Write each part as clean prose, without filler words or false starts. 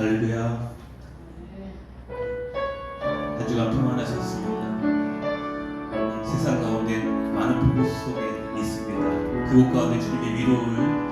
할렐루야. 한 주간 평안하셨습니까? 세상 가운데 많은 폭우 속에 있습니다. 그곳 가운데 주님의 위로를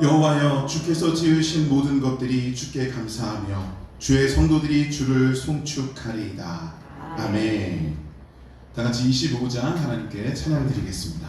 여호와여, 주께서 지으신 모든 것들이 주께 감사하며 주의 성도들이 주를 송축하리이다. 아멘. 다 같이 25장 하나님께 찬양 드리겠습니다.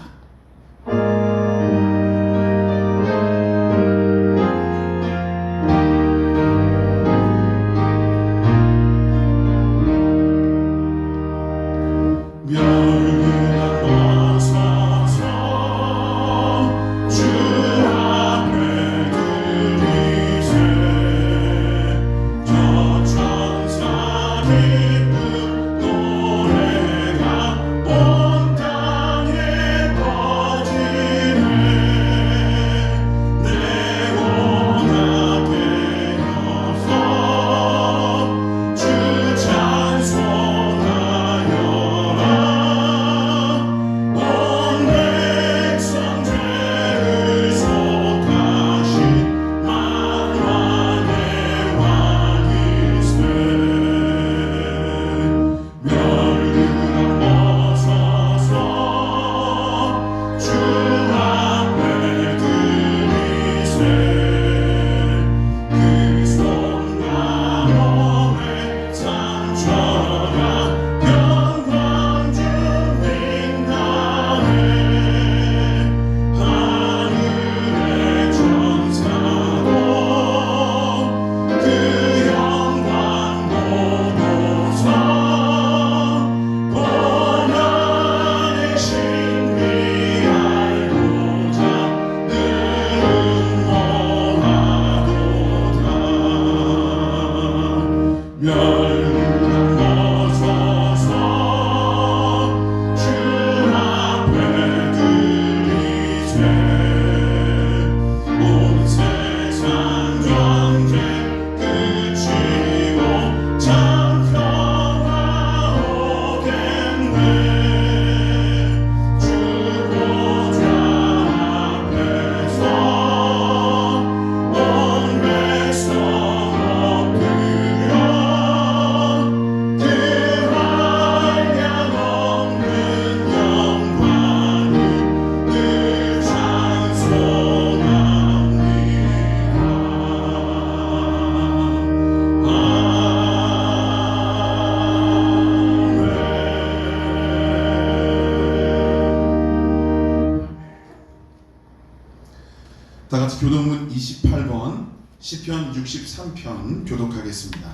다 같이 교독문 28번 시편 63편 교독하겠습니다.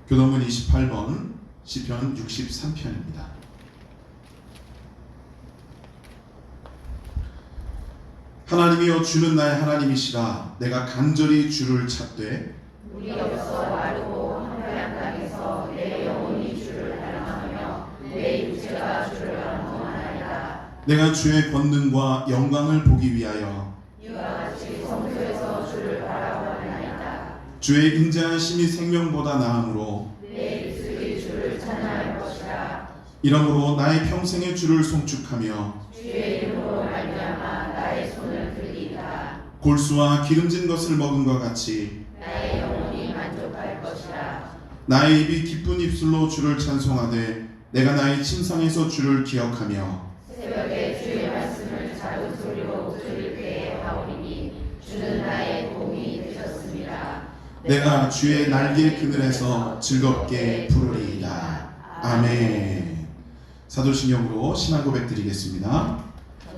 교독문 28번 시편 63편입니다. 하나님이여 주는 나의 하나님이시라. 내가 간절히 주를 찾되 물이 없어 마르고 황폐한 땅에서 내 영혼이 주를 갈망하며 내 육체가 주를 원하나이다. 내가 주의 권능과 영광을 보기 위하여 이와 같이 성소에서 주를 바라보나이다. 주의 인자하심이 생명보다 나으므로 내 입술이 주를 찬양할 것이라. 이러므로 나의 평생의 주를 송축하며 주의 이름으로 말미암아 나의 손을 들리다. 골수와 기름진 것을 먹은 것 같이 나의 영혼이 만족할 것이라. 나의 입이 기쁜 입술로 주를 찬송하되 내가 나의 침상에서 주를 기억하며 새벽에 주의 말씀을 작은 소리로 들을 때에 하오리니 주는 나의 도움이 되셨습니다. 내가 주의 날개 그늘에서 즐겁게 부르리이다. 아멘. 사도신경으로 신앙 고백 드리겠습니다.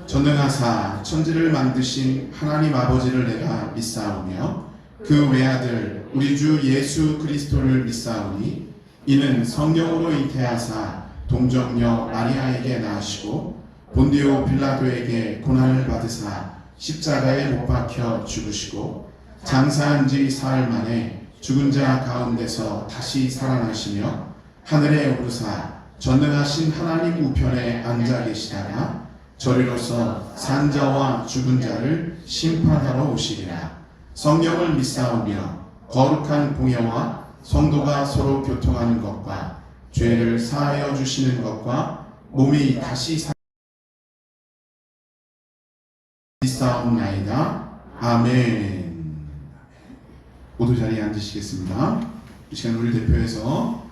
전능하사 천지를 만드신 하나님 아버지를 내가 믿사오며 그 외아들 우리 주 예수 그리스도를 믿사오니 이는 성령으로 잉태하사 동정녀 마리아에게 낳으시고 본디오 빌라도에게 고난을 받으사 십자가에 못 박혀 죽으시고 장사한 지 사흘 만에 죽은 자 가운데서 다시 살아나시며 하늘에 오르사 전능하신 하나님 우편에 앉아 계시다가 저리로서 산자와 죽은 자를 심판하러 오시리라. 성령을 믿사오며 거룩한 공예와 성도가 서로 교통하는 것과 죄를 사하여 주시는 것과 몸이 다시 믿사옵나이다. 아멘. 모두 자리에 앉으시겠습니다. 이 시간 우리 대표해서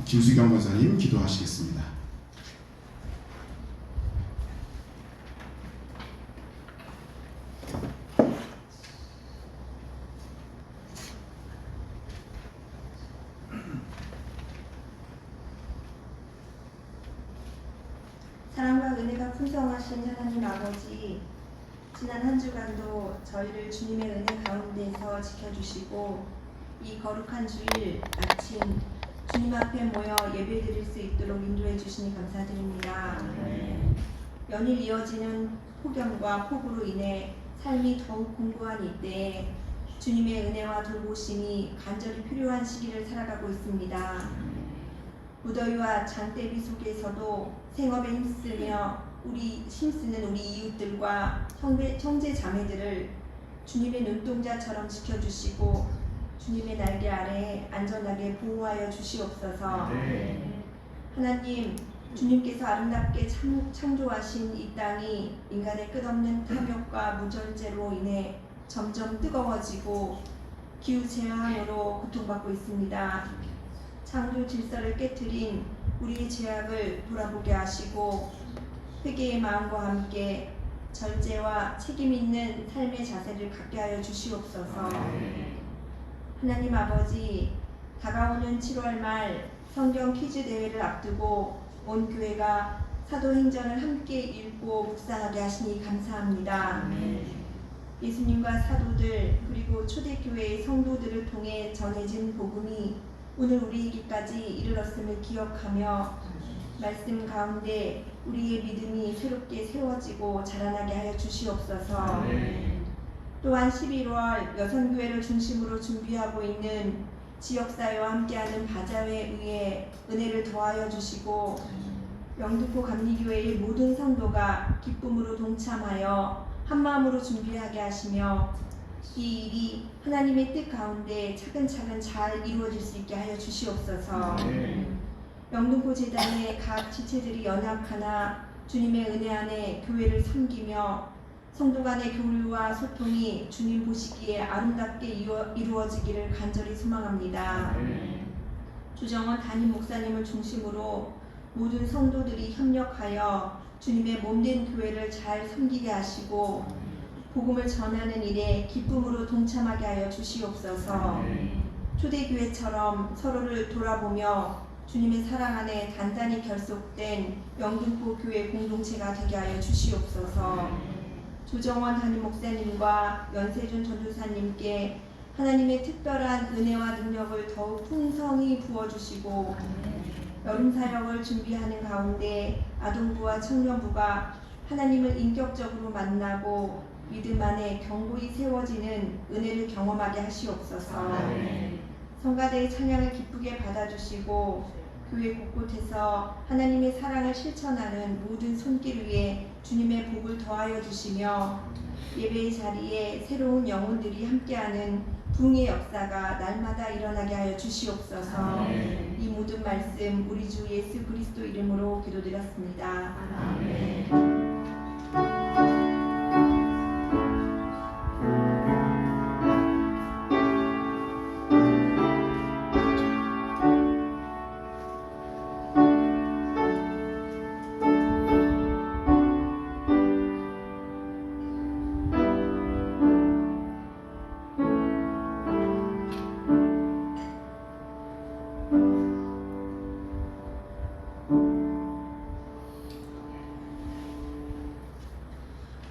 김수경 권사님 기도하시겠습니다. 풍성하신 하나님 아버지, 지난 한 주간도 저희를 주님의 은혜 가운데서 지켜주시고 이 거룩한 주일 아침 주님 앞에 모여 예배드릴 수 있도록 인도해 주시니 감사드립니다. 연일 이어지는 폭염과 폭우로 인해 삶이 더욱 공고한 이때에 주님의 은혜와 돌보심이 간절히 필요한 시기를 살아가고 있습니다. 무더위와 장대비 속에서도 생업에 힘쓰는 우리 이웃들과 형제 자매들을 주님의 눈동자처럼 지켜주시고 주님의 날개 아래 안전하게 보호하여 주시옵소서. 하나님, 주님께서 아름답게 창조하신 이 땅이 인간의 끝없는 탐욕과 무절제로 인해 점점 뜨거워지고 기후재앙으로 고통받고 있습니다. 창조 질서를 깨트린 우리의 죄악을 돌아보게 하시고 회개의 마음과 함께 절제와 책임 있는 삶의 자세를 갖게 하여 주시옵소서. 하나님 아버지, 다가오는 7월 말 성경 퀴즈 대회를 앞두고 온 교회가 사도행전을 함께 읽고 묵상하게 하시니 감사합니다. 예수님과 사도들 그리고 초대교회의 성도들을 통해 전해진 복음이 오늘 우리에게까지 이르렀음을 기억하며 말씀 가운데 우리의 믿음이 새롭게 세워지고 자라나게 하여 주시옵소서. 또한 11월 여선교회를 중심으로 준비하고 있는 지역사회와 함께하는 바자회에 의해 은혜를 더하여 주시고 영등포 감리교회의 모든 성도가 기쁨으로 동참하여 한마음으로 준비하게 하시며 이 일이 하나님의 뜻 가운데 차근차근 잘 이루어질 수 있게 하여 주시옵소서. 영등포 재단의 각 지체들이 연합하나 주님의 은혜 안에 교회를 섬기며 성도 간의 교류와 소통이 주님 보시기에 아름답게 이루어지기를 간절히 소망합니다. 조정원 담임 목사님을 중심으로 모든 성도들이 협력하여 주님의 몸된 교회를 잘 섬기게 하시고 복음을 전하는 일에 기쁨으로 동참하게 하여 주시옵소서. 초대교회처럼 서로를 돌아보며 주님의 사랑 안에 단단히 결속된 영등포 교회 공동체가 되게 하여 주시옵소서. 조정원 담임 목사님과 연세준 전도사님께 하나님의 특별한 은혜와 능력을 더욱 풍성히 부어주시고 여름 사역을 준비하는 가운데 아동부와 청년부가 하나님을 인격적으로 만나고 믿음 안에 견고히 세워지는 은혜를 경험하게 하시옵소서. 성가대의 찬양을 기쁘게 받아주시고 교회 곳곳에서 하나님의 사랑을 실천하는 모든 손길 위에 주님의 복을 더하여 주시며 예배의 자리에 새로운 영혼들이 함께하는 부흥의 역사가 날마다 일어나게 하여 주시옵소서. 이 모든 말씀 우리 주 예수 그리스도 이름으로 기도드렸습니다. 아멘.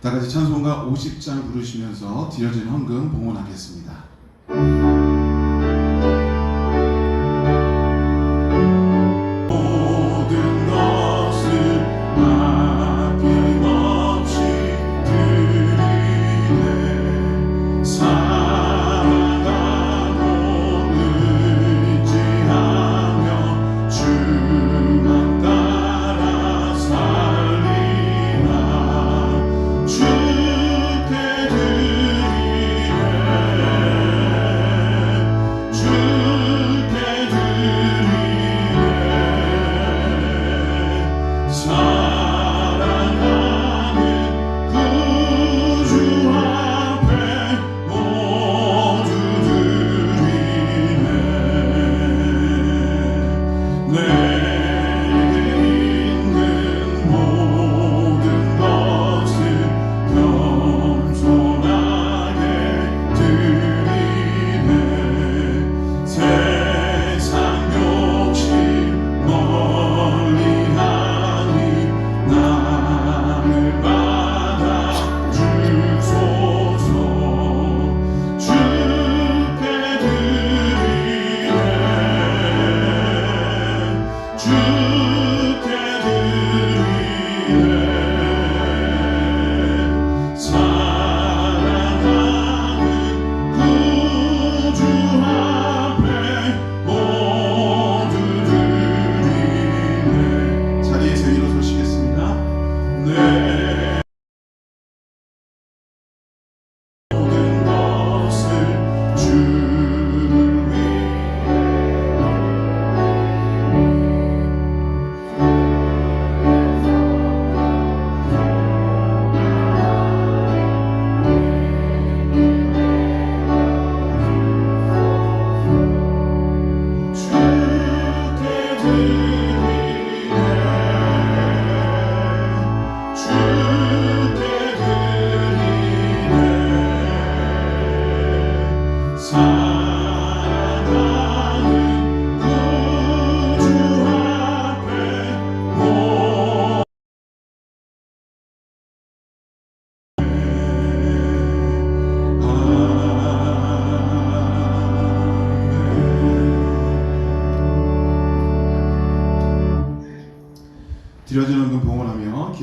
다같이 찬송가 50장 부르시면서 드려진 헌금 봉헌하겠습니다. 주께 드리네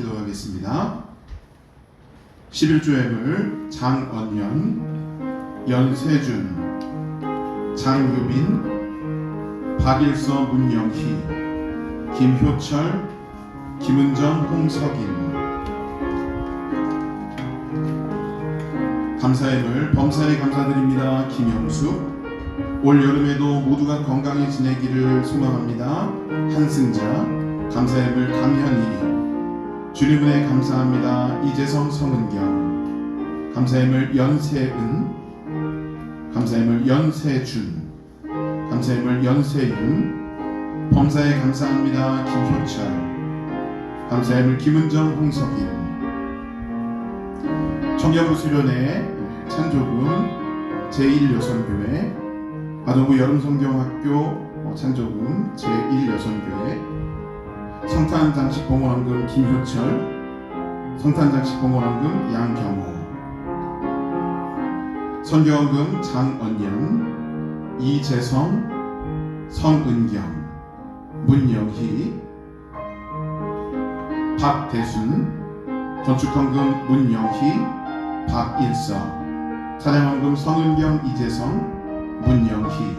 기도하겠습니다. 11조 예물 장언년, 연세준, 장유빈, 박일서, 문영희, 김효철, 김은정, 홍석인. 감사예물 범사에 감사드립니다. 김영수. 올 여름에도 모두가 건강히 지내기를 소망합니다. 한승자. 감사예물 강현희. 주님 은혜 감사합니다. 이재성, 성은경. 감사예물 연세은. 감사예물 연세준. 감사예물 연세윤. 범사에 감사합니다. 김효철. 감사예물 김은정, 홍석인. 청년부 수련회 찬조금 제1여선교회, 아동부 여름성경학교 찬조금 제1여선교회, 성탄장식봉헌금 김효철, 성탄장식봉헌금 양경호, 선교헌금 장언년, 이재성, 성은경, 문영희, 박대순, 건축헌금 문영희, 박일서, 찬양헌금 성은경, 이재성, 문영희,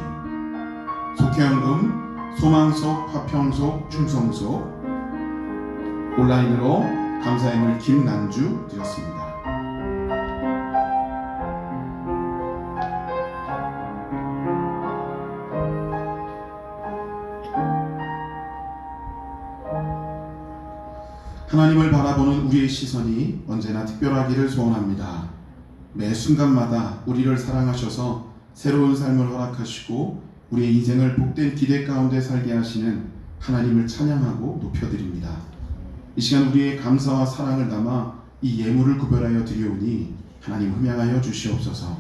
속회헌금 소망속, 화평속, 충성속, 온라인으로 감사예물 김난주 드렸습니다. 하나님을 바라보는 우리의 시선이 언제나 특별하기를 소원합니다. 매 순간마다 우리를 사랑하셔서 새로운 삶을 허락하시고 우리의 인생을 복된 기대 가운데 살게 하시는 하나님을 찬양하고 높여드립니다. 이 시간 우리의 감사와 사랑을 담아 이 예물을 구별하여 드리오니 하나님 흠양하여 주시옵소서.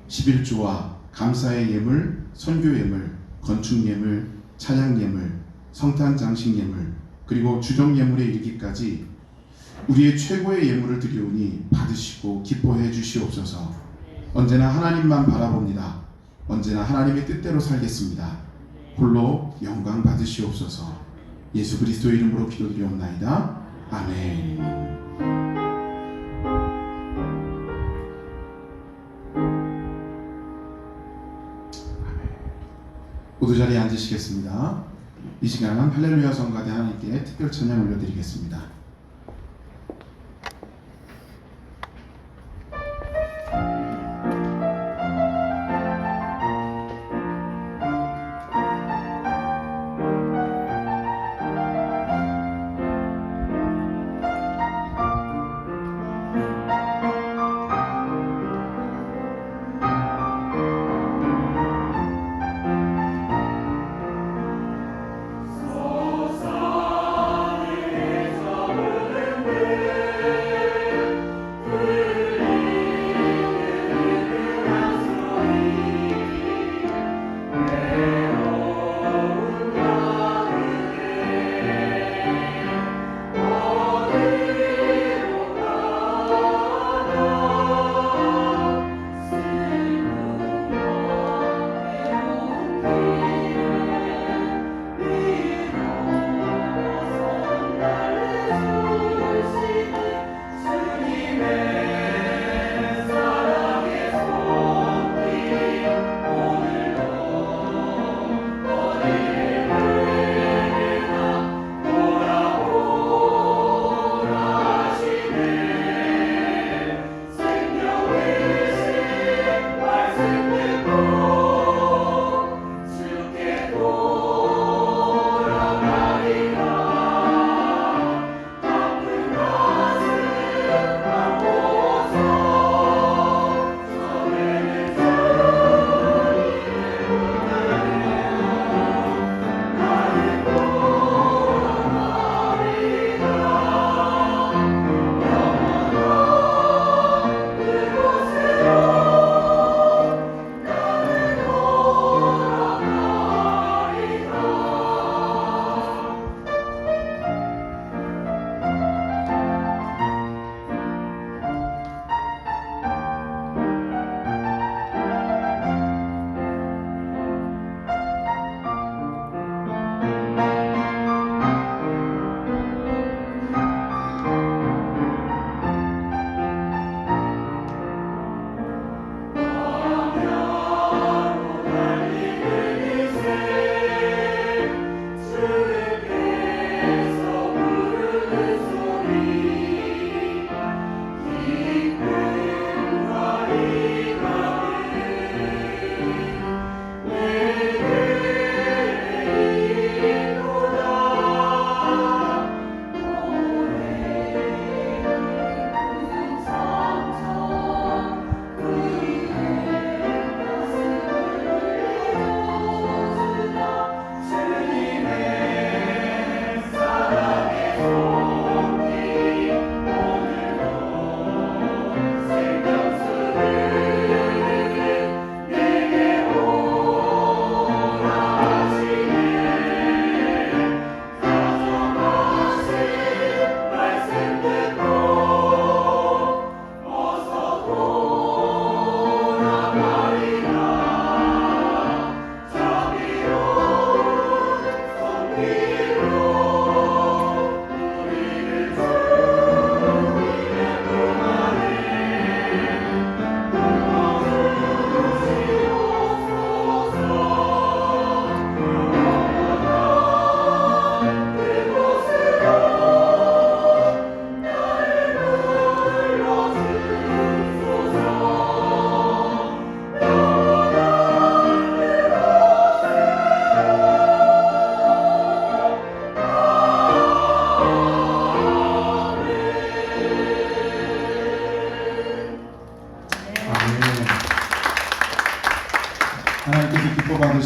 11조와 감사의 예물, 선교 예물, 건축 예물, 찬양 예물, 성탄 장식 예물, 그리고 주정 예물에 이르기까지 우리의 최고의 예물을 드리오니 받으시고 기뻐해 주시옵소서. 언제나 하나님만 바라봅니다. 언제나 하나님의 뜻대로 살겠습니다. 홀로 영광 받으시옵소서. 예수 그리스도의 이름으로 기도드리옵나이다. 아멘. 모두 자리에 앉으시겠습니다. 이 시간 할렐루야 성가대 하나님께 특별 찬양 올려드리겠습니다. 소산에서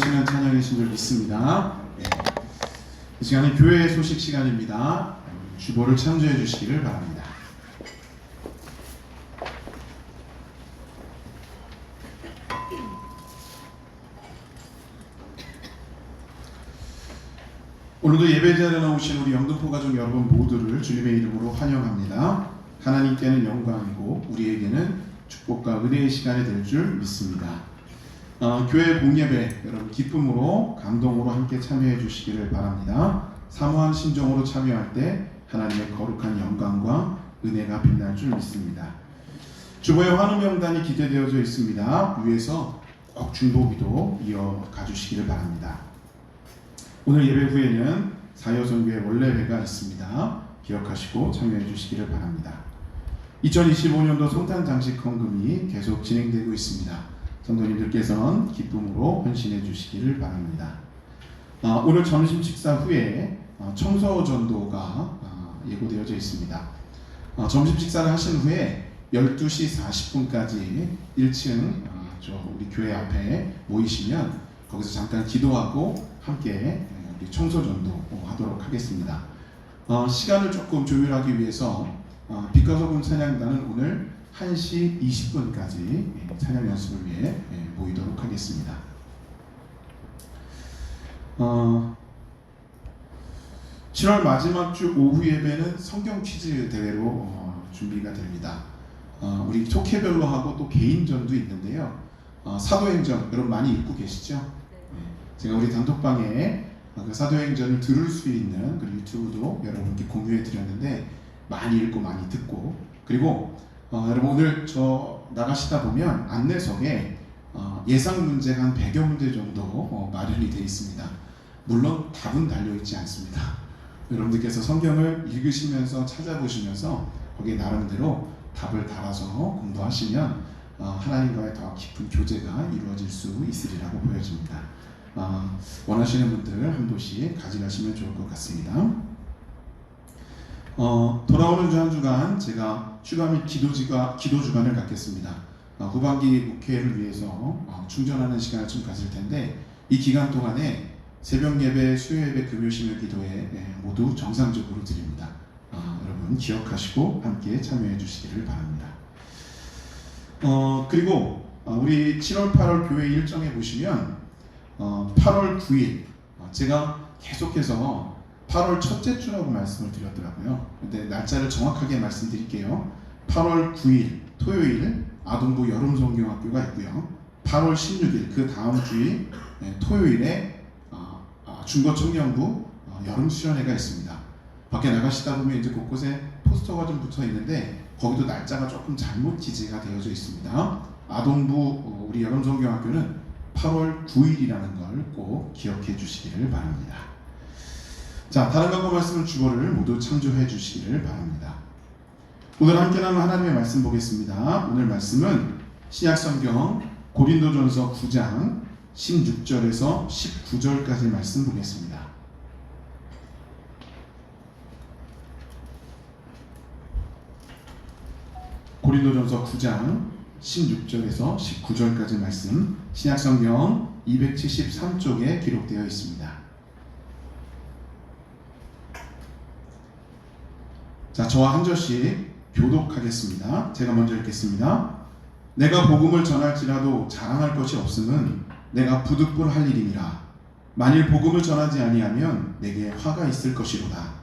원하시는 찬양이신 줄 믿습니다. 네. 이 시간은 교회 소식 시간입니다. 주보를 참조해 주시기를 바랍니다. 오늘도 예배 자리에 나오신 우리 영등포 가족 여러분 모두를 주님의 이름으로 환영합니다. 하나님께는 영광이고 우리에게는 축복과 은혜의 시간이 될 줄 믿습니다. 교회 공예배 여러분 기쁨으로 감동으로 함께 참여해 주시기를 바랍니다. 사모한 심정으로 참여할 때 하나님의 거룩한 영광과 은혜가 빛날 줄 믿습니다. 주보에 환호 명단이 기재되어져 있습니다. 위에서 꼭 중보기도 이어가 주시기를 바랍니다. 오늘 예배 후에는 사여선교회 원래회가 있습니다. 기억하시고 참여해 주시기를 바랍니다. 2025년도 성탄 장식 헌금이 계속 진행되고 있습니다. 성도님들께서는 기쁨으로 헌신해 주시기를 바랍니다. 오늘 점심 식사 후에 청소 전도가 예고되어져 있습니다. 점심 식사를 하신 후에 12시 40분까지 1층 우리 교회 앞에 모이시면 거기서 잠깐 기도하고 함께 우리 청소 전도 하도록 하겠습니다. 시간을 조금 조율하기 위해서 빛과 소금 찬양단은 오늘 1시 20분까지 찬양 연습을 위해 모이도록 하겠습니다. 7월 마지막 주 오후 예배는 성경 퀴즈 대회로 준비가 됩니다. 우리 속회별로 하고 또 개인전도 있는데요. 사도행전 여러분 많이 읽고 계시죠? 제가 우리 단톡방에 그 사도행전을 들을 수 있는 그 유튜브도 여러분께 공유해 드렸는데 많이 읽고 많이 듣고 그리고 여러분 오늘 저 나가시다 보면 안내석에 예상 문제가 한 100여 문제 정도 마련이 되어 있습니다. 물론 답은 달려있지 않습니다. 여러분들께서 성경을 읽으시면서 찾아보시면서 거기에 나름대로 답을 달아서 공부하시면 하나님과의 더 깊은 교제가 이루어질 수 있으리라고 보여집니다. 원하시는 분들 한 도씩 가져가시면 좋을 것 같습니다. 돌아오는 주 한 주간 제가 휴가 및 기도 주간을 갖겠습니다. 후반기 목회를 위해서 충전하는 시간을 좀 가질 텐데 이 기간 동안에 새벽 예배, 수요 예배, 금요 심야 기도에 모두 정상적으로 드립니다. 여러분 기억하시고 함께 참여해 주시기를 바랍니다. 그리고 우리 7월 8월 교회 일정에 보시면 8월 9일 제가 계속해서 8월 첫째 주라고 말씀을 드렸더라고요. 근데 날짜를 정확하게 말씀드릴게요. 8월 9일 토요일 아동부 여름성경학교가 있고요. 8월 16일 그 다음 주일 토요일에 중고청년부 여름수련회가 있습니다. 밖에 나가시다 보면 이제 곳곳에 포스터가 좀 붙어 있는데 거기도 날짜가 조금 잘못 기재가 되어져 있습니다. 아동부 우리 여름성경학교는 8월 9일이라는 걸 꼭 기억해 주시기를 바랍니다. 자, 다른 광고 말씀을 주보를 모두 참조해 주시기를 바랍니다. 오늘 함께 나눈 하나님의 말씀 보겠습니다. 오늘 말씀은 신약성경 고린도전서 9장 16절에서 19절까지 말씀 보겠습니다. 고린도전서 9장 16절에서 19절까지 말씀 신약성경 273쪽에 기록되어 있습니다. 자, 저와 한 절씩 교독하겠습니다. 제가 먼저 읽겠습니다. 내가 복음을 전할지라도 자랑할 것이 없음은 내가 부득불할 일임이라. 만일 복음을 전하지 아니하면 내게 화가 있을 것이로다.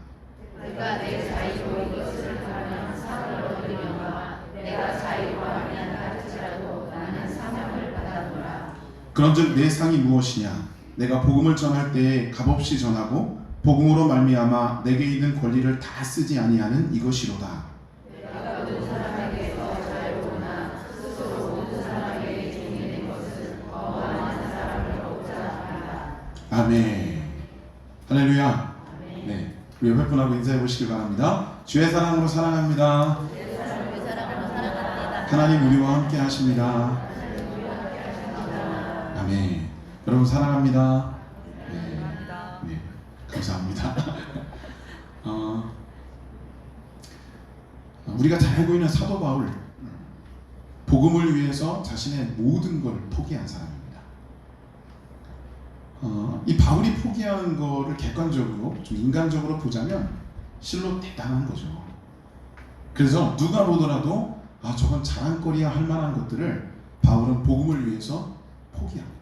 내가 내 자유로 이것을 하면 상을 얻으려니와 내가 자유로 하면 할지라도 나는 사명을 받아노라. 그런즉 내 상이 무엇이냐? 내가 복음을 전할 때에 값없이 전하고 복음으로 말미암아 내게 있는 권리를 다 쓰지 아니하는 이것이로다. 내가 모든 사람에게서 자유로우나 스스로 모든 사람에게 종이 된 것은 어마어마한 사람을 얻고자 한다. 아멘. 할렐루야. 네, 우리 회분하고 인사해 보시길 바랍니다. 주의 사랑으로 사랑합니다. 하나님 우리와 함께 하십니다. 아멘. 여러분 사랑합니다. 네, 감사합니다. 우리가 잘 알고 있는 사도 바울, 복음을 위해서 자신의 모든 걸 포기한 사람입니다. 이 바울이 포기한 거를 객관적으로 좀 인간적으로 보자면 실로 대단한 거죠. 그래서 누가 보더라도 저건 자랑거리야 할 만한 것들을 바울은 복음을 위해서 포기합니다.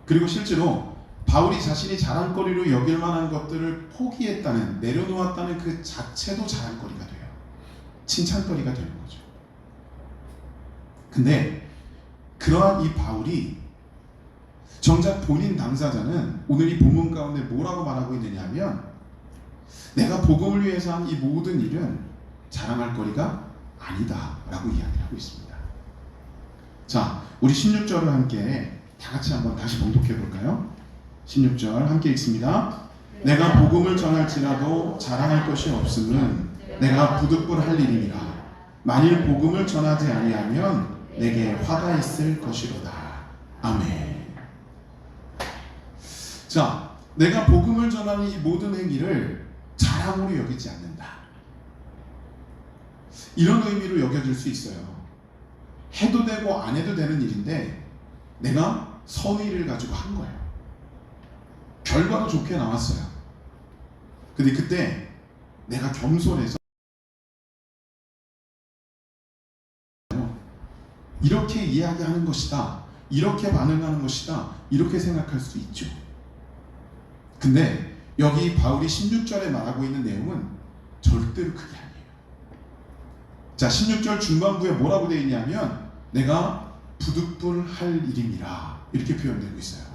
그리고 실제로 바울이 자신이 자랑거리로 여길 만한 것들을 포기했다는, 내려놓았다는 그 자체도 자랑거리가 돼요. 칭찬거리가 되는 거죠. 근데 그러한 이 바울이 정작 본인 당사자는 오늘 이 본문 가운데 뭐라고 말하고 있느냐 하면, 내가 복음을 위해서 한 이 모든 일은 자랑할 거리가 아니다 라고 이야기를 하고 있습니다. 자, 우리 16절을 함께 다 같이 한번 다시 봉독해 볼까요? 16절 함께 읽습니다. 내가 복음을 전할지라도 자랑할 것이 없음은 내가 부득불할 일이니라. 만일 복음을 전하지 아니하면 내게 화가 있을 것이로다. 아멘. 자, 내가 복음을 전하는 이 모든 행위를 자랑으로 여기지 않는다. 이런 의미로 여겨질 수 있어요. 해도 되고 안 해도 되는 일인데 내가 선의를 가지고 한 거예요. 결과도 좋게 나왔어요. 근데 그때 내가 겸손해서 이렇게 이야기하는 것이다, 이렇게 반응하는 것이다, 이렇게 생각할 수 있죠. 근데 여기 바울이 16절에 말하고 있는 내용은 절대로 그게 아니에요. 자, 16절 중반부에 뭐라고 되어 있냐면 내가 부득불할 일임이라 이렇게 표현되고 있어요.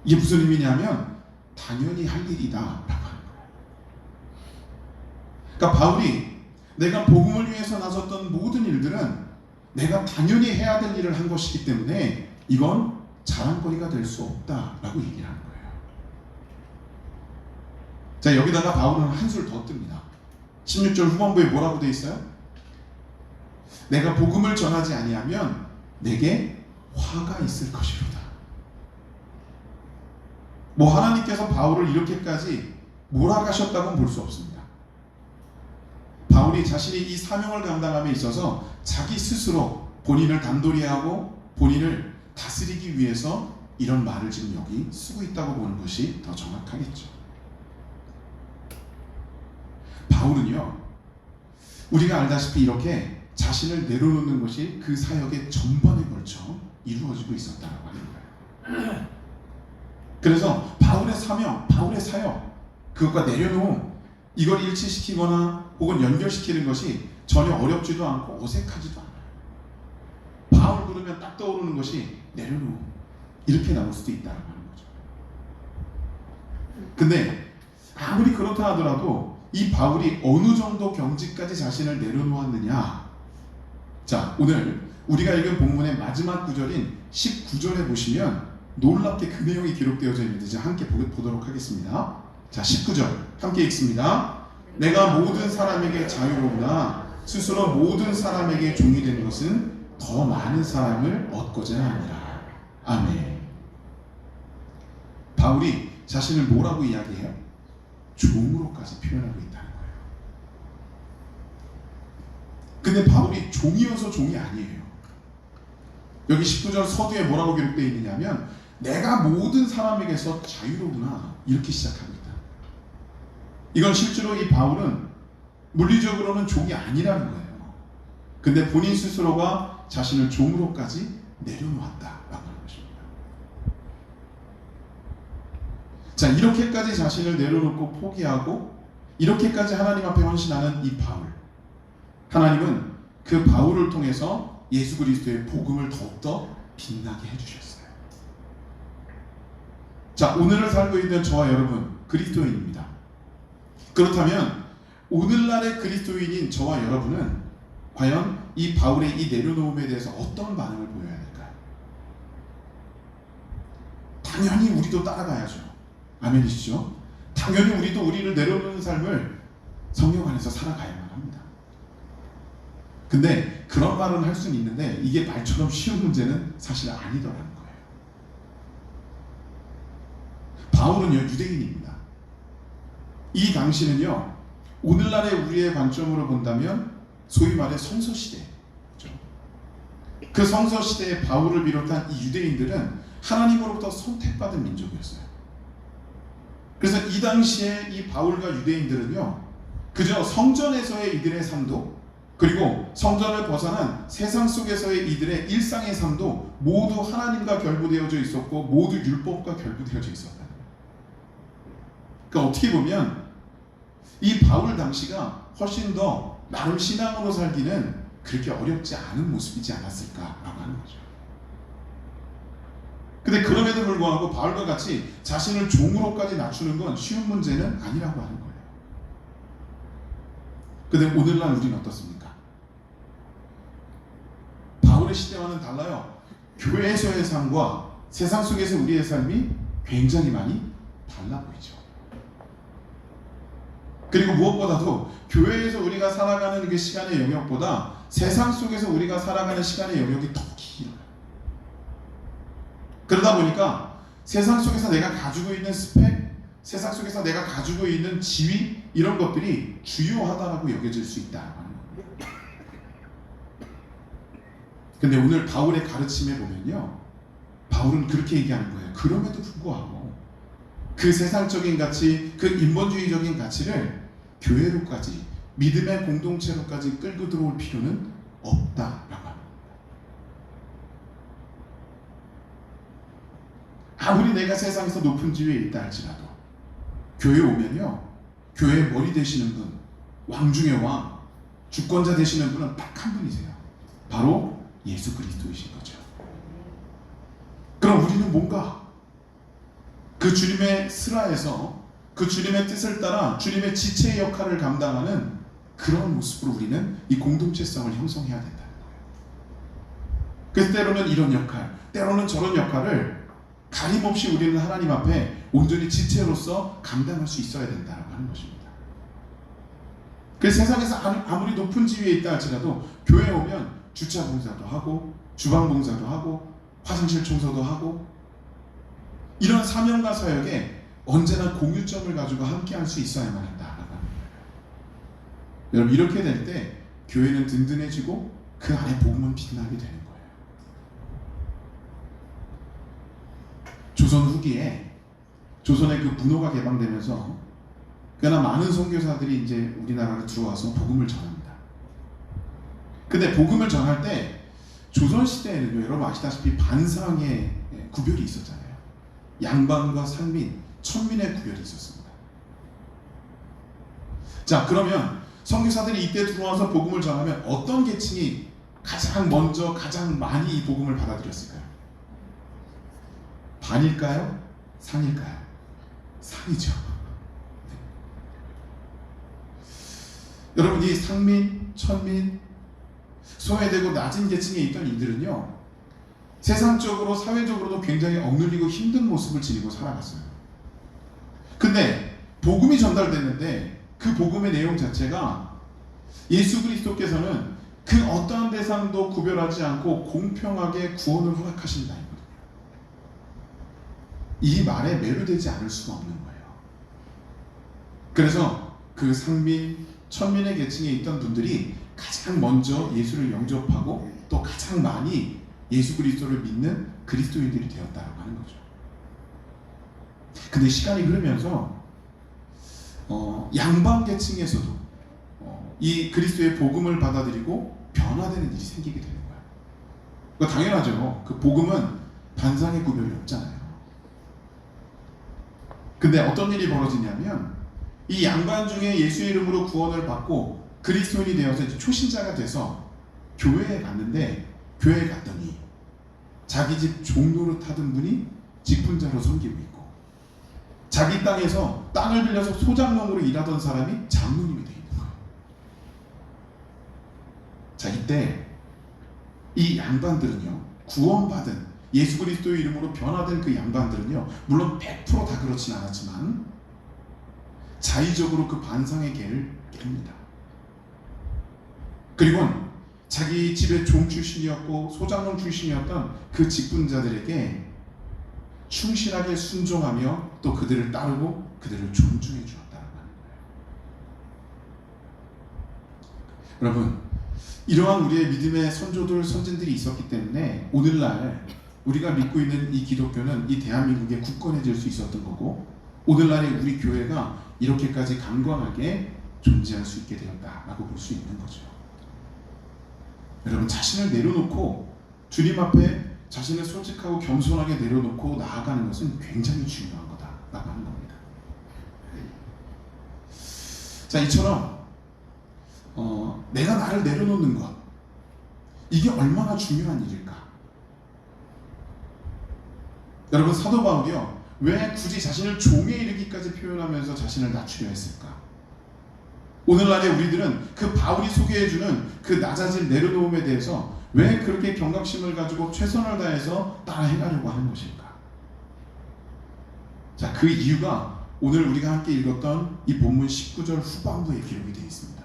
이게 무슨 의미냐면 당연히 할 일이다 라고 하는 거예요. 그러니까 바울이 내가 복음을 위해서 나섰던 모든 일들은 내가 당연히 해야 될 일을 한 것이기 때문에 이건 자랑거리가 될 수 없다라고 얘기를 하는 거예요. 자, 여기다가 바울은 한술 더 뜹니다. 16절 후반부에 뭐라고 되어 있어요? 내가 복음을 전하지 아니하면 내게 화가 있을 것이로다. 뭐 하나님께서 바울을 이렇게까지 몰아가셨다고는 볼 수 없습니다. 바울이 자신이 이 사명을 감당함에 있어서 자기 스스로 본인을 단도리하고 본인을 다스리기 위해서 이런 말을 지금 여기 쓰고 있다고 보는 것이 더 정확하겠죠. 바울은요, 우리가 알다시피 이렇게 자신을 내려놓는 것이 그 사역의 전반에 걸쳐 이루어지고 있었다고 하는 거예요. 그래서 바울의 사명, 바울의 사역, 그것과 내려놓음, 이걸 일치시키거나 혹은 연결시키는 것이 전혀 어렵지도 않고 어색하지도 않아요. 바울 부르면 딱 떠오르는 것이 내려놓음, 이렇게 나올 수도 있다고 하는 거죠. 근데 아무리 그렇다 하더라도 이 바울이 어느 정도 경지까지 자신을 내려놓았느냐. 자, 오늘 우리가 읽은 본문의 마지막 구절인 19절에 보시면 놀랍게 그 내용이 기록되어져 있는데 이제 함께 보도록 하겠습니다. 자, 19절 함께 읽습니다. 내가 모든 사람에게 자유로우나 스스로 모든 사람에게 종이 된 것은 더 많은 사람을 얻고자 하니라. 아멘. 바울이 자신을 뭐라고 이야기해요? 종으로까지 표현하고 있다는 거예요. 근데 바울이 종이어서 종이 아니에요. 여기 19절 서두에 뭐라고 기록되어 있느냐면 내가 모든 사람에게서 자유로구나 이렇게 시작합니다. 이건 실제로 이 바울은 물리적으로는 종이 아니라는 거예요. 근데 본인 스스로가 자신을 종으로까지 내려놓았다라고 하는 것입니다. 자, 이렇게까지 자신을 내려놓고 포기하고 이렇게까지 하나님 앞에 헌신하는 이 바울, 하나님은 그 바울을 통해서 예수 그리스도의 복음을 더욱더 빛나게 해주셨어요. 자, 오늘을 살고 있는 저와 여러분 그리스도인입니다. 그렇다면 오늘날의 그리스도인인 저와 여러분은 과연 이 바울의 이 내려놓음에 대해서 어떤 반응을 보여야 될까요? 당연히 우리도 따라가야죠. 아멘이시죠? 당연히 우리도 우리를 내려놓는 삶을 성령 안에서 살아가야만 합니다. 근데 그런 말은 할 수는 있는데 이게 말처럼 쉬운 문제는 사실 아니더라는 거예요. 바울은요, 유대인입니다. 이 당시는요, 오늘날의 우리의 관점으로 본다면 소위 말해 성서시대, 그 성서시대의 바울을 비롯한 이 유대인들은 하나님으로부터 선택받은 민족이었어요. 그래서 이 당시에 이 바울과 유대인들은요, 그저 성전에서의 이들의 삶도, 그리고 성전을 벗어난 세상 속에서의 이들의 일상의 삶도 모두 하나님과 결부되어져 있었고 모두 율법과 결부되어져 있었다. 그러니까 어떻게 보면 이 바울 당시가 훨씬 더 나름 신앙으로 살기는 그렇게 어렵지 않은 모습이지 않았을까라고 하는 거죠. 근데 그럼에도 불구하고 바울과 같이 자신을 종으로까지 낮추는 건 쉬운 문제는 아니라고 하는 거예요. 근데 오늘날 우리는 어떻습니까? 바울의 시대와는 달라요. 교회에서의 삶과 세상 속에서 우리의 삶이 굉장히 많이 달라 보이죠. 그리고 무엇보다도 교회에서 우리가 살아가는 그 시간의 영역보다 세상 속에서 우리가 살아가는 시간의 영역이 더 길어요. 그러다 보니까 세상 속에서 내가 가지고 있는 스펙, 세상 속에서 내가 가지고 있는 지위, 이런 것들이 주요하다고 여겨질 수 있다는 거예요. 근데 오늘 바울의 가르침에 보면요, 바울은 그렇게 얘기하는 거예요. 그럼에도 불구하고 그 세상적인 가치, 그 인본주의적인 가치를 교회로까지, 믿음의 공동체로까지 끌고 들어올 필요는 없다라고 합니다. 아무리 내가 세상에서 높은 지위에 있다 할지라도 교회에 오면요, 교회의 머리 되시는 분, 왕 중의 왕, 주권자 되시는 분은 딱 한 분이세요. 바로 예수 그리스도이신 거죠. 그럼 우리는 뭔가 그 주님의 슬하에서 그 주님의 뜻을 따라 주님의 지체의 역할을 감당하는 그런 모습으로 우리는 이 공동체성을 형성해야 된다는 거예요. 그래서 때로는 이런 역할, 때로는 저런 역할을 가림없이 우리는 하나님 앞에 온전히 지체로서 감당할 수 있어야 된다고 하는 것입니다. 그래서 세상에서 아무리 높은 지위에 있다 할지라도 교회에 오면 주차 봉사도 하고 주방 봉사도 하고 화장실 청소도 하고 이런 사명과 사역에 언제나 공유점을 가지고 함께 할 수 있어야만 한다라고 하는 거예요. 여러분, 이렇게 될 때 교회는 든든해지고 그 안에 복음은 빛나게 되는 거예요. 조선 후기에 조선의 그 분호가 개방되면서 꽤나 많은 선교사들이 이제 우리나라로 들어와서 복음을 전합니다. 근데 복음을 전할 때 조선 시대에는요, 여러분 아시다시피 반상의 구별이 있었잖아요. 양반과 상민, 천민의 구별이 있었습니다. 자, 그러면 선교사들이 이때 들어와서 복음을 전하면 어떤 계층이 가장 먼저 가장 많이 이 복음을 받아들였을까요? 반일까요? 상일까요? 상이죠. 네. 여러분, 이 상민, 천민, 소외되고 낮은 계층에 있던 이들은요, 세상적으로 사회적으로도 굉장히 억눌리고 힘든 모습을 지니고 살아갔어요. 근데 복음이 전달됐는데 그 복음의 내용 자체가 예수 그리스도께서는 그 어떠한 대상도 구별하지 않고 공평하게 구원을 허락하신다. 이 말에 매료되지 않을 수가 없는 거예요. 그래서 그 상민, 천민의 계층에 있던 분들이 가장 먼저 예수를 영접하고 또 가장 많이 예수 그리스도를 믿는 그리스도인들이 되었다고 하는 거죠. 근데 시간이 흐르면서 양반 계층에서도 이 그리스도의 복음을 받아들이고 변화되는 일이 생기게 되는 거예요. 그러니까 당연하죠. 그 복음은 반상의 구별이 없잖아요. 근데 어떤 일이 벌어지냐면 이 양반 중에 예수의 이름으로 구원을 받고 그리스도인이 되어서 이제 초신자가 돼서 교회에 갔는데, 교회에 갔더니 자기 집 종노릇 하던 분이 직분자로 섬기고 있고, 자기 땅에서 땅을 빌려서 소장농으로 일하던 사람이 장로님이 되어 있는 거예요. 자, 이때 이 양반들은요, 구원받은 예수 그리스도의 이름으로 변화된 그 양반들은요, 물론 100% 다 그렇진 않았지만 자의적으로 그 반상의 계를 깹니다. 그리고 자기 집의 종 출신이었고 소장농 출신이었던 그 직분자들에게 충실하게 순종하며 또 그들을 따르고 그들을 존중해 주었다는 거예요. 여러분, 이러한 우리의 믿음의 선조들, 선진들이 있었기 때문에 오늘날 우리가 믿고 있는 이 기독교는 이 대한민국에 굳건해질 수 있었던 거고, 오늘날의 우리 교회가 이렇게까지 강건하게 존재할 수 있게 되었다라고 볼 수 있는 거죠. 여러분, 자신을 내려놓고 주님 앞에 자신을 솔직하고 겸손하게 내려놓고 나아가는 것은 굉장히 중요한 거다라고 하는 겁니다. 자, 이처럼 내가 나를 내려놓는 것, 이게 얼마나 중요한 일일까? 여러분, 사도 바울이요, 왜 굳이 자신을 종에 이르기까지 표현하면서 자신을 낮추려 했을까? 오늘날의 우리들은 그 바울이 소개해주는 그 낮아짐, 내려놓음에 대해서 왜 그렇게 경각심을 가지고 최선을 다해서 따라 행하려고 하는 것일까? 자, 그 이유가 오늘 우리가 함께 읽었던 이 본문 19절 후반부에 기록이 되어 있습니다.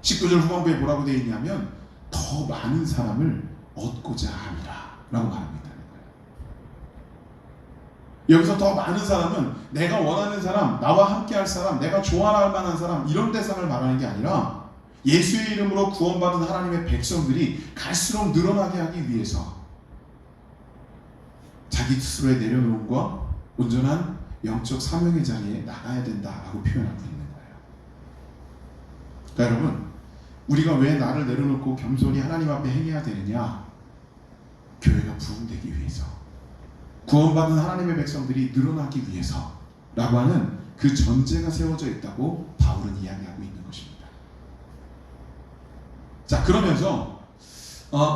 19절 후반부에 뭐라고 되어 있냐면 더 많은 사람을 얻고자 함이라 라고 말하고 있다는 거예요. 여기서 더 많은 사람은 내가 원하는 사람, 나와 함께 할 사람, 내가 좋아할 만한 사람, 이런 대상을 말하는 게 아니라 예수의 이름으로 구원받은 하나님의 백성들이 갈수록 늘어나게 하기 위해서 자기 스스로의 내려놓음과 온전한 영적 사명의 자리에 나가야 된다라고 표현하고 있는 거예요. 그러니까 여러분, 우리가 왜 나를 내려놓고 겸손히 하나님 앞에 행해야 되느냐? 교회가 부흥되기 위해서, 구원받은 하나님의 백성들이 늘어나기 위해서 라고 하는 그 전제가 세워져 있다고 바울은 이야기하고 있는 것입니다. 자, 그러면서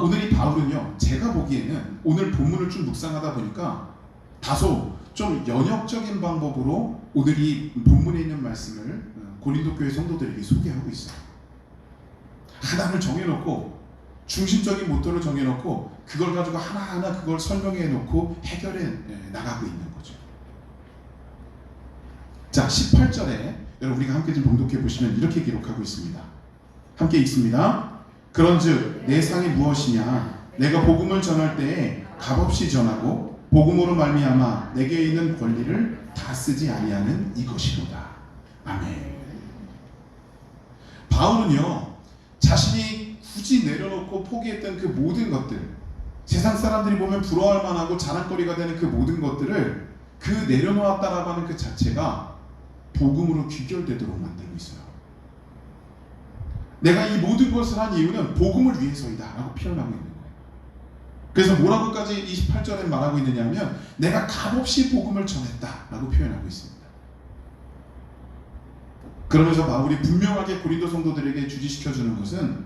오늘 이 바울은요, 제가 보기에는 오늘 본문을 좀 묵상하다 보니까 다소 좀 연역적인 방법으로 오늘 이 본문에 있는 말씀을 고린도 교회 성도들에게 소개하고 있어요. 하나를 정해놓고 중심적인 모토를 정해놓고 그걸 가지고 하나하나 그걸 설명해놓고 해결해 나가고 있는 거죠. 자, 18절에 여러분 우리가 함께 좀 봉독해 보시면 이렇게 기록하고 있습니다. 함께 읽습니다. 그런즉 내 상이 무엇이냐? 내가 복음을 전할 때에 값없이 전하고 복음으로 말미암아 내게 있는 권리를 다 쓰지 아니하는 이것이로다. 아멘. 바울은요, 자신이 굳이 내려놓고 포기했던 그 모든 것들, 세상 사람들이 보면 부러워할 만하고 자랑거리가 되는 그 모든 것들을 그 내려놓았다라고 하는 그 자체가 복음으로 귀결되도록 만들고 있어요. 내가 이 모든 것을 한 이유는 복음을 위해서이다 라고 표현하고 있는 거예요. 그래서 뭐라고까지 28절에 말하고 있느냐면 내가 값없이 복음을 전했다 라고 표현하고 있습니다. 그러면서 바울이 분명하게 고린도 성도들에게 주지시켜주는 것은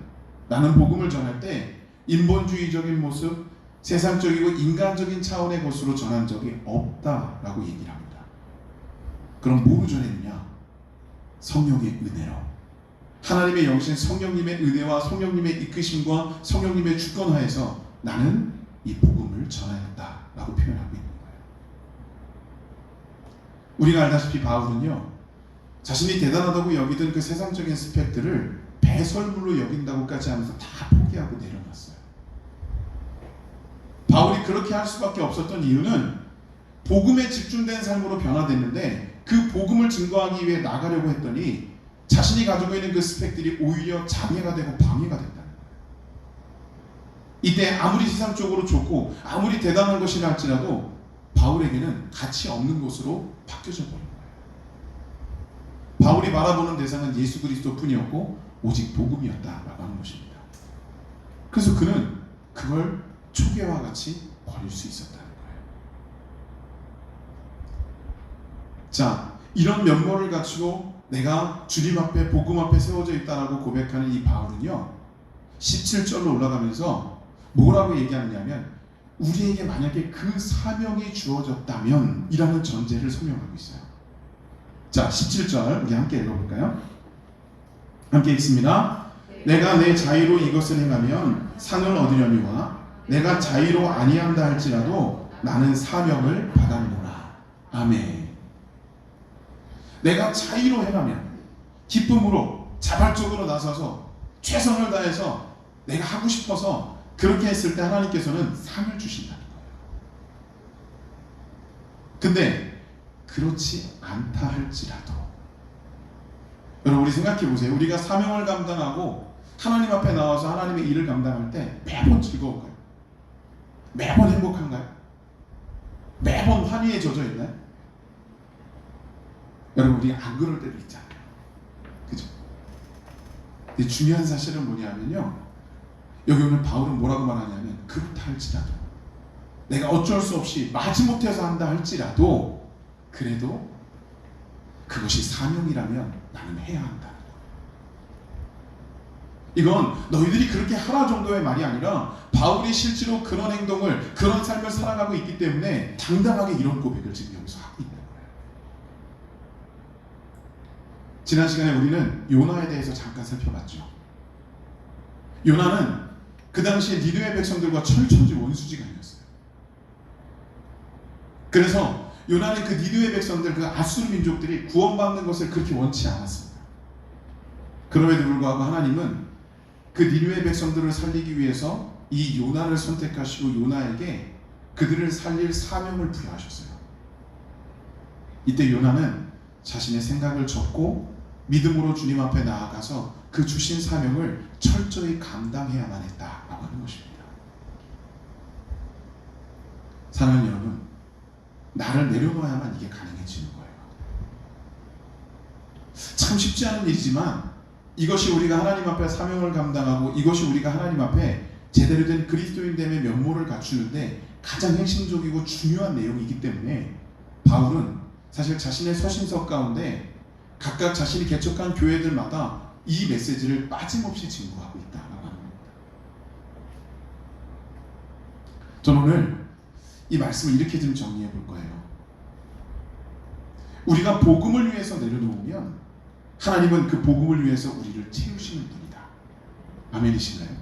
나는 복음을 전할 때 인본주의적인 모습, 세상적이고 인간적인 차원의 것으로 전한 적이 없다라고 얘기를 합니다. 그럼 뭐로 전했느냐? 성령의 은혜로. 하나님의 영신 성령님의 은혜와 성령님의 이끄심과 성령님의 주권하에서 나는 이 복음을 전하였다라고 표현하고 있는 거예요. 우리가 알다시피 바울은요, 자신이 대단하다고 여기던 그 세상적인 스펙들을 배설물로 여긴다고까지 하면서 다 포기하고 내려놨어요. 바울이 그렇게 할 수밖에 없었던 이유는 복음에 집중된 삶으로 변화됐는데 그 복음을 증거하기 위해 나가려고 했더니 자신이 가지고 있는 그 스펙들이 오히려 장애가 되고 방해가 된다는 거예요. 이때 아무리 세상적으로 좋고 아무리 대단한 것이라 할지라도 바울에게는 가치 없는 것으로 바뀌어져 버린 거예요. 바울이 바라보는 대상은 예수 그리스도뿐이었고 오직 복음이었다라고 하는 것입니다. 그래서 그는 그걸 초계와 같이 버릴 수 있었다는 거예요. 자, 이런 면모를 갖추고 내가 주님 앞에 복음 앞에 세워져 있다라고 고백하는 이 바울은요, 17절로 올라가면서 뭐라고 얘기하느냐면 우리에게 만약에 그 사명이 주어졌다면 이라는 전제를 설명하고 있어요. 자, 17절 우리 함께 읽어볼까요? 함께 읽습니다. 내가 내 자유로 이것을 행하면 상을 얻으려니와 내가 자유로 아니한다 할지라도 나는 사명을 받았노라. 아멘. 내가 자유로 행하면, 기쁨으로 자발적으로 나서서 최선을 다해서 내가 하고 싶어서 그렇게 했을 때 하나님께서는 상을 주신다는 거예요. 근데 그렇지 않다 할지라도, 여러분 우리 생각해 보세요. 우리가 사명을 감당하고 하나님 앞에 나와서 하나님의 일을 감당할 때 매번 즐거운 거예요. 매번 행복한가요? 매번 환희에 젖어 있나요? 여러분, 우리 안 그럴 때도 있잖아요. 그죠? 근데 중요한 사실은 뭐냐면요, 여기 오늘 바울은 뭐라고 말하냐면, 그렇다 할지라도, 내가 어쩔 수 없이 마지못해서 한다 할지라도, 그래도 그것이 사명이라면 나는 해야 한다. 이건 너희들이 그렇게 하라 정도의 말이 아니라 바울이 실제로 그런 행동을, 그런 삶을 살아가고 있기 때문에 당당하게 이런 고백을 지금 여기서 하고 있는 거예요. 지난 시간에 우리는 요나에 대해서 잠깐 살펴봤죠. 요나는 그 당시에 니느웨 백성들과 철천지 원수지간이었어요. 그래서 요나는 그 니느웨 백성들, 그 아수르 민족들이 구원받는 것을 그렇게 원치 않았습니다. 그럼에도 불구하고 하나님은 그 니느웨 백성들을 살리기 위해서 이 요나를 선택하시고 요나에게 그들을 살릴 사명을 부여하셨어요. 이때 요나는 자신의 생각을 접고 믿음으로 주님 앞에 나아가서 그 주신 사명을 철저히 감당해야만 했다라고 하는 것입니다. 사랑하는 여러분, 나를 내려놓아야만 이게 가능해지는 거예요. 참 쉽지 않은 일이지만 이것이 우리가 하나님 앞에 사명을 감당하고 이것이 우리가 하나님 앞에 제대로 된 그리스도인됨의 면모를 갖추는데 가장 핵심적이고 중요한 내용이기 때문에 바울은 사실 자신의 서신서 가운데 각각 자신이 개척한 교회들마다 이 메시지를 빠짐없이 증거하고 있다라고 하는 겁니다. 저는 오늘 이 말씀을 이렇게 좀 정리해 볼 거예요. 우리가 복음을 위해서 내려놓으면 하나님은 그 복음을 위해서 우리를 채우시는 분이다. 아멘이신가요?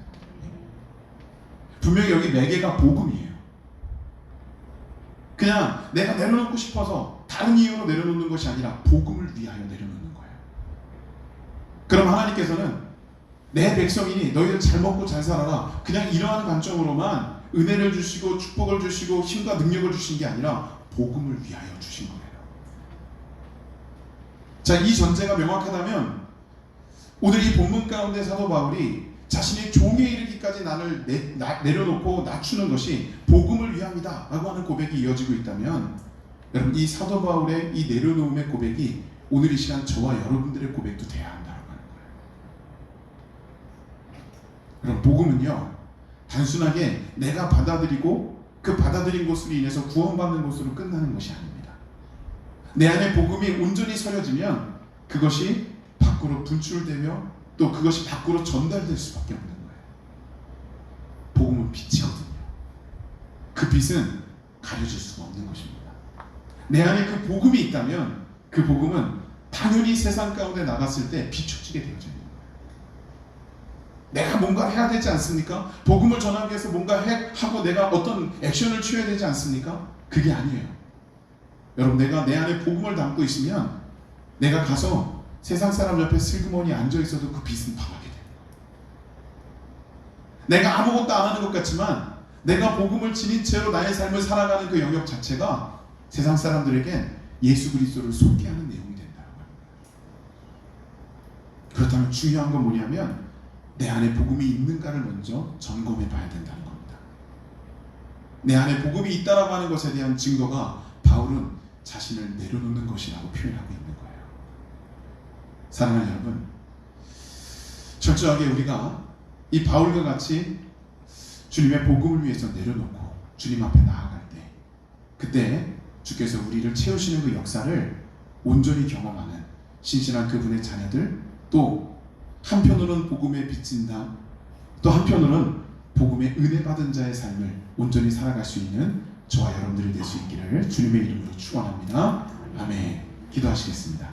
분명히 여기 매개가 복음이에요. 그냥 내가 내려놓고 싶어서 다른 이유로 내려놓는 것이 아니라 복음을 위하여 내려놓는 거예요. 그럼 하나님께서는 내 백성이니 너희들 잘 먹고 잘 살아라, 그냥 이러한 관점으로만 은혜를 주시고 축복을 주시고 힘과 능력을 주신 게 아니라 복음을 위하여 주신 거예요. 자, 이 전제가 명확하다면 오늘 이 본문 가운데 사도 바울이 자신의 종에 이르기까지 나를 내려놓고 낮추는 것이 복음을 위함이다 라고 하는 고백이 이어지고 있다면, 여러분, 이 사도 바울의 이 내려놓음의 고백이 오늘 이 시간 저와 여러분들의 고백도 돼야 한다고 하는 거예요. 그럼 복음은요, 단순하게 내가 받아들이고 그 받아들인 것으로 인해서 구원받는 것으로 끝나는 것이 아닙니다. 내 안에 복음이 온전히 서려지면 그것이 밖으로 분출되며 또 그것이 밖으로 전달될 수밖에 없는 거예요. 복음은 빛이거든요. 그 빛은 가려질 수가 없는 것입니다. 내 안에 그 복음이 있다면 그 복음은 당연히 세상 가운데 나갔을 때 비춰지게 되어져 있는 거예요. 내가 뭔가 해야 되지 않습니까? 복음을 전하기 위해서 뭔가 하고 내가 어떤 액션을 취해야 되지 않습니까? 그게 아니에요. 여러분, 내가 내 안에 복음을 담고 있으면 내가 가서 세상 사람 옆에 슬그머니 앉아 있어도 그 빛은 반하게 돼요. 내가 아무것도 안 하는 것 같지만 내가 복음을 지닌 채로 나의 삶을 살아가는 그 영역 자체가 세상 사람들에겐 예수 그리스도를 소개하는 내용이 된다고 합니다. 그렇다면 중요한 건 뭐냐면 내 안에 복음이 있는가를 먼저 점검해 봐야 된다는 겁니다. 내 안에 복음이 있다라고 하는 것에 대한 증거가 바울은 자신을 내려놓는 것이라고 표현하고 있는 거예요. 사랑하는 여러분, 철저하게 우리가 이 바울과 같이 주님의 복음을 위해서 내려놓고 주님 앞에 나아갈 때, 그때 주께서 우리를 채우시는 그 역사를 온전히 경험하는 신실한 그분의 자녀들, 또 한편으로는 복음에 비친다, 또 한편으로는 복음의 은혜 받은 자의 삶을 온전히 살아갈 수 있는 저와 여러분들이 될 수 있기를 주님의 이름으로 축원합니다. 아멘. 기도하시겠습니다.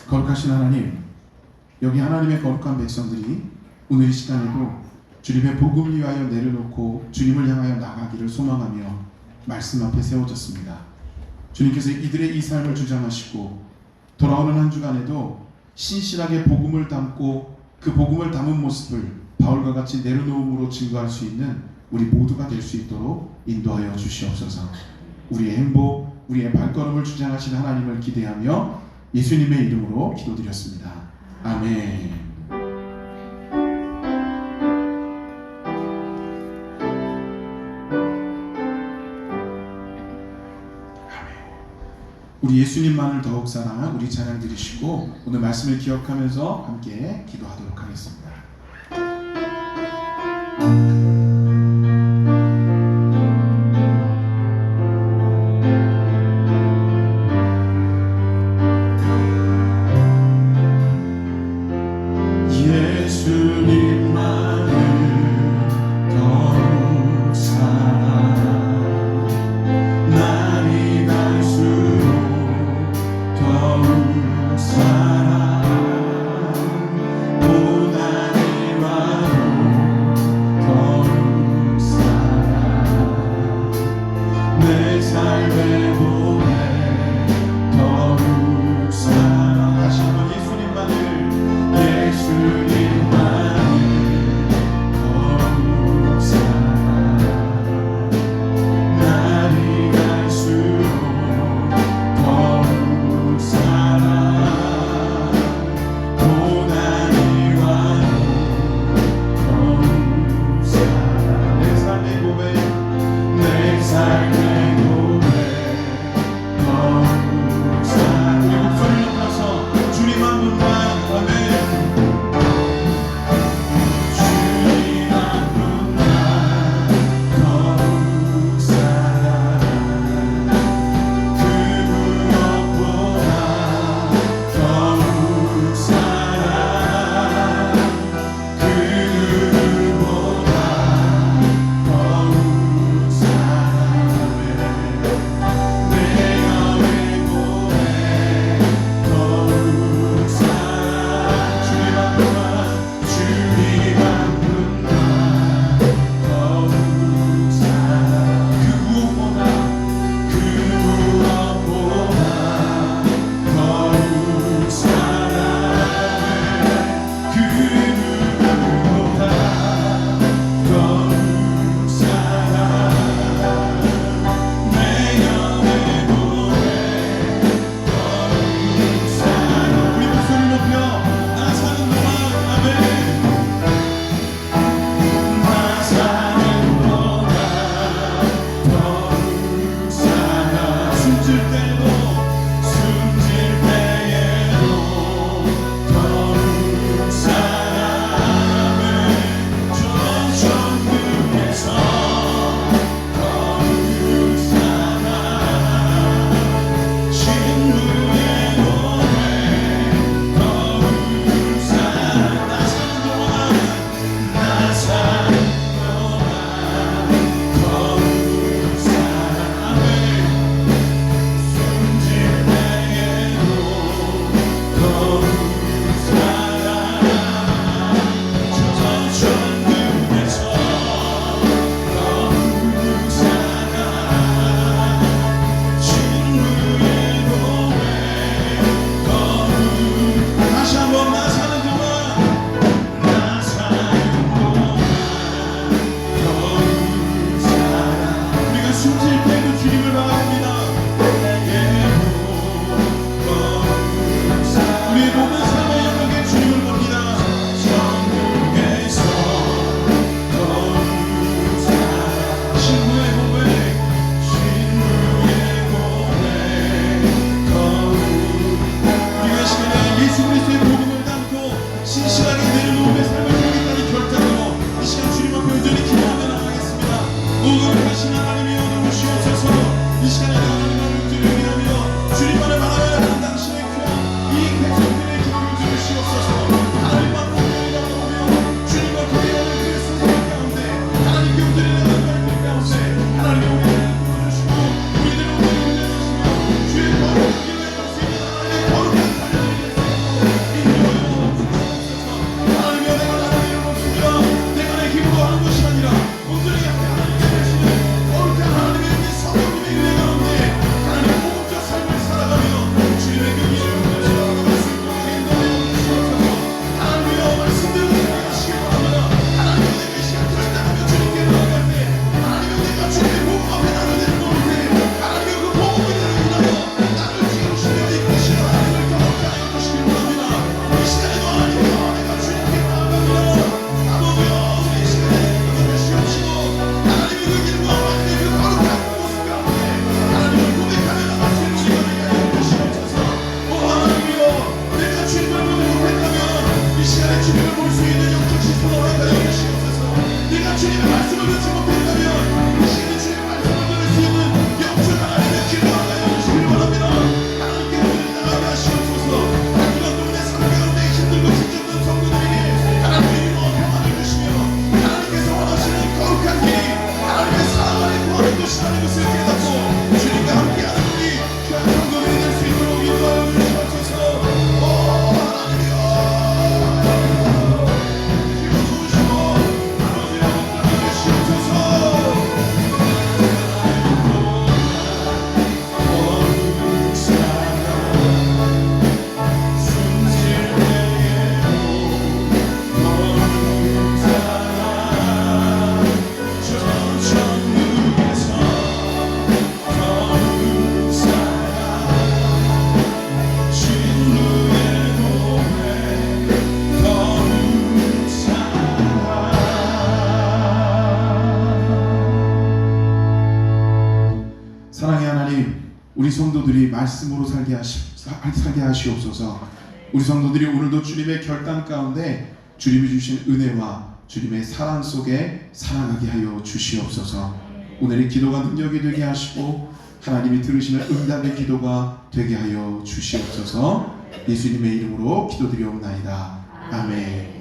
거룩하신 하나님, 여기 하나님의 거룩한 백성들이 오늘 이 시간에도 주님의 복음을 위하여 내려놓고 주님을 향하여 나가기를 소망하며 말씀 앞에 세워졌습니다. 주님께서 이들의 이 삶을 주장하시고 돌아오는 한 주간에도 신실하게 복음을 담고 그 복음을 담은 모습을 바울과 같이 내려놓음으로 증거할 수 있는 우리 모두가 될 수 있도록 인도하여 주시옵소서. 우리의 행복, 우리의 발걸음을 주장하신 하나님을 기대하며 예수님의 이름으로 기도드렸습니다. 아멘. 우리 예수님만을 더욱 사랑한 우리 찬양 드리시고 오늘 말씀을 기억하면서 함께 기도하도록 하겠습니다. 예수님만을 더욱 사랑 날이 갈수록 더욱 사랑 보다 받고 주님과 함께하는 우리 귀한 성도들이 될 수 있도록 인도하여 주시옵소서. 하나님이여 기도주시고 아버지의 목숨을 주시옵소서. 사랑의 하나님, 우리 성도들이 말씀으로 살게 하시옵소서. 우리 성도들이 오늘도 주님의 결단 가운데 주님이 주신 은혜와 주님의 사랑 속에 살아가게 하여 주시옵소서. 오늘의 기도가 능력이 되게 하시고 하나님이 들으시는 응답의 기도가 되게 하여 주시옵소서. 예수님의 이름으로 기도드리옵나이다. 아멘.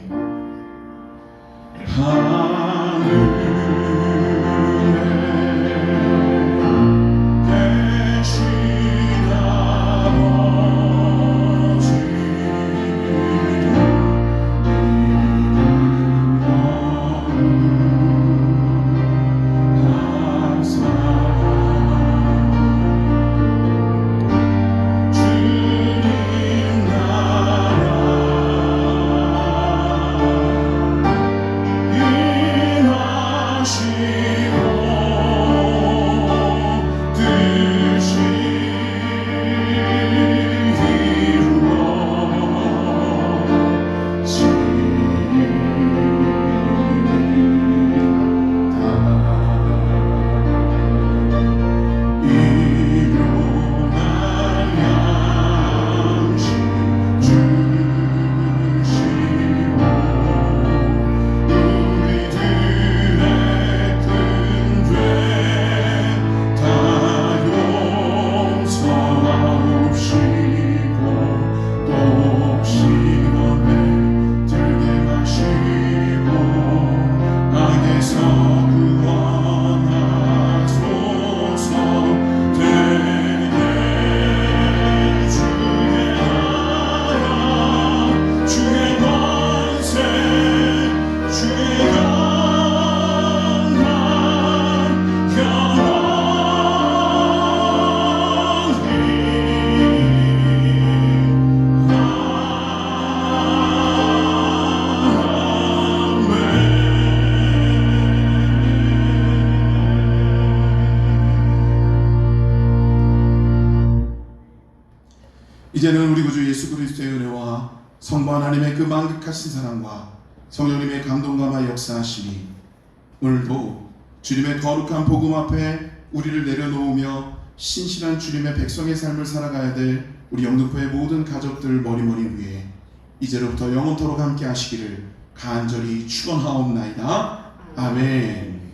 이제는 우리 구주 예수 그리스도의 은혜와 성부 하나님의 그 만극하신 사랑과 성령님의 감동감화 역사하심이 오늘도 주님의 거룩한 복음 앞에 우리를 내려놓으며 신실한 주님의 백성의 삶을 살아가야 될 우리 영등포의 모든 가족들 머리머리 위에 이제로부터 영원토록 함께 하시기를 간절히 축원하옵나이다. 아멘.